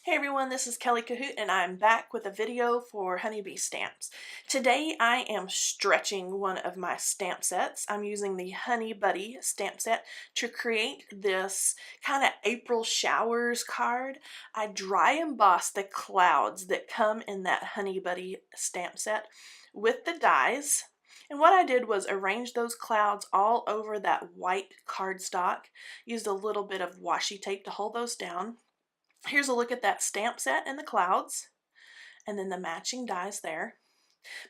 Hey everyone, this is Kelly Cahoot and I'm back with a video for honeybee stamps. Today I am stretching one of my stamp sets. I'm using the Honey Buddy stamp set to create this kind of April showers card. I dry emboss the clouds that come in that Honey Buddy stamp set with the dies. And what I did was arrange those clouds all over that white cardstock, used a little bit of washi tape to hold those down. Here's a look at that stamp set and the clouds, and then the matching dies there.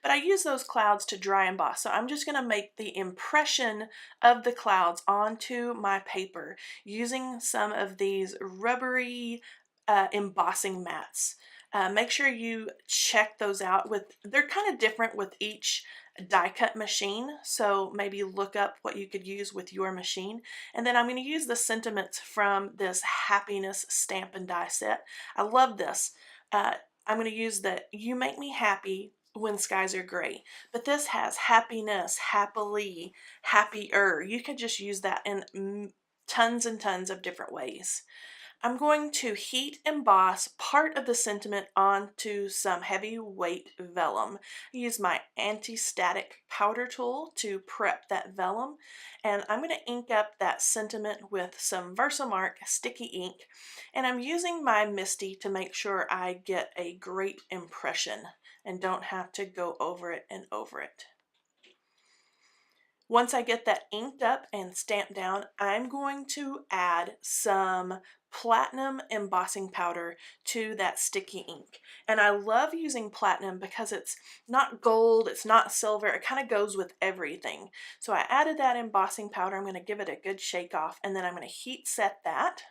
But I use those clouds to dry emboss, so I'm just going to make the impression of the clouds onto my paper using some of these rubbery embossing mats. Make sure you check those out. They're kind of different with each die cut machine, so maybe look up what you could use with your machine. And then I'm going to use the sentiments from this happiness stamp and die set. I love this. I'm going to use the "You make me happy when skies are gray," but this has happiness, happily, happier. You could just use that in tons and tons of different ways. I'm going to heat emboss part of the sentiment onto some heavyweight vellum. I use my anti-static powder tool to prep that vellum, and I'm going to ink up that sentiment with some Versamark sticky ink, and I'm using my Misty to make sure I get a great impression and don't have to go over it and over it. Once I get that inked up and stamped down, I'm going to add some platinum embossing powder to that sticky ink. And I love using platinum because it's not gold, it's not silver, it kind of goes with everything. So I added that embossing powder. I'm going to give it a good shake off, and then I'm going to heat set that.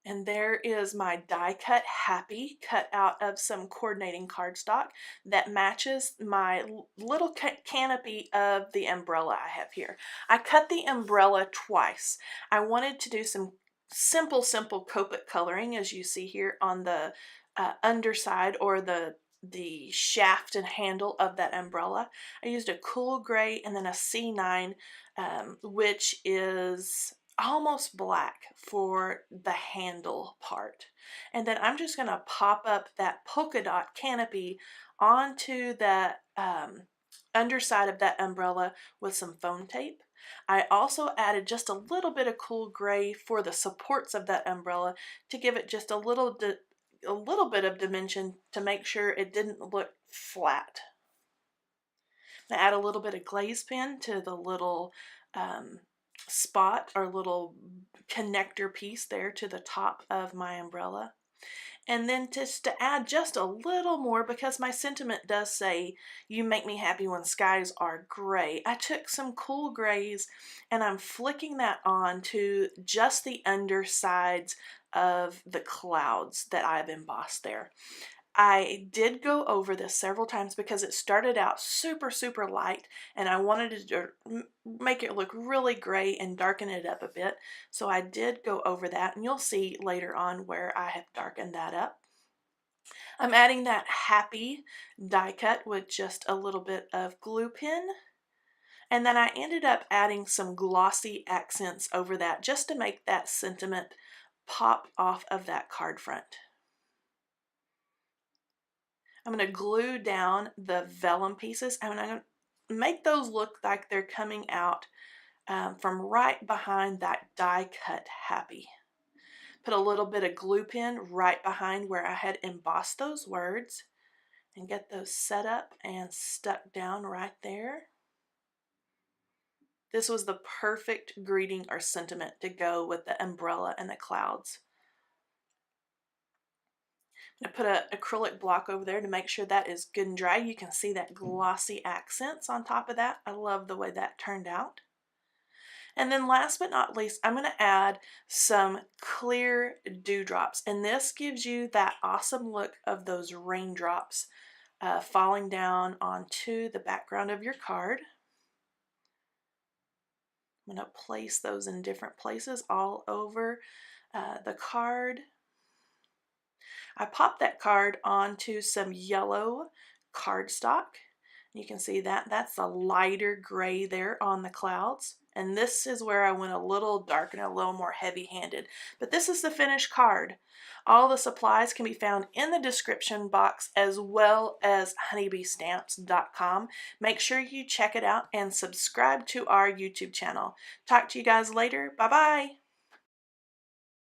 And there is my die cut Happy, cut out of some coordinating cardstock that matches my little canopy of the umbrella I have here. I cut the umbrella twice. I wanted to do some simple Copic coloring, as you see here on the underside, or the shaft and handle of that umbrella. I used a cool gray and then a C9, which is almost black for the handle part. And then I'm just going to pop up that polka dot canopy onto the underside of that umbrella with some foam tape. I also added just a little bit of cool gray for the supports of that umbrella to give it just a little bit of dimension to make sure it didn't look flat. I add a little bit of glaze pen to the little spot or little connector piece there to the top of my umbrella. And then just to add just a little more, because my sentiment does say, "You make me happy when skies are gray," I took some cool grays and I'm flicking that on to just the undersides of the clouds that I've embossed there. I did go over this several times because it started out super light and I wanted to make it look really gray and darken it up a bit. So I did go over that, and you'll see later on where I have darkened that up. I'm adding that Happy die cut with just a little bit of glue pen. And then I ended up adding some glossy accents over that just to make that sentiment pop off of that card front. I'm going to glue down the vellum pieces, and I'm going to make those look like they're coming out from right behind that die cut Happy. Put a little bit of glue pen right behind where I had embossed those words and get those set up and stuck down right there. This was the perfect greeting or sentiment to go with the umbrella and the clouds. I put an acrylic block over there to make sure that is good and dry. You can see that glossy accents on top of that. I love the way that turned out. And then last but not least, I'm going to add some clear dewdrops. And this gives you that awesome look of those raindrops falling down onto the background of your card. I'm going to place those in different places all over the card. I popped that card onto some yellow cardstock. You can see that that's a lighter gray there on the clouds. And this is where I went a little dark and a little more heavy-handed. But this is the finished card. All the supplies can be found in the description box as well as honeybeestamps.com. Make sure you check it out and subscribe to our YouTube channel. Talk to you guys later. Bye-bye.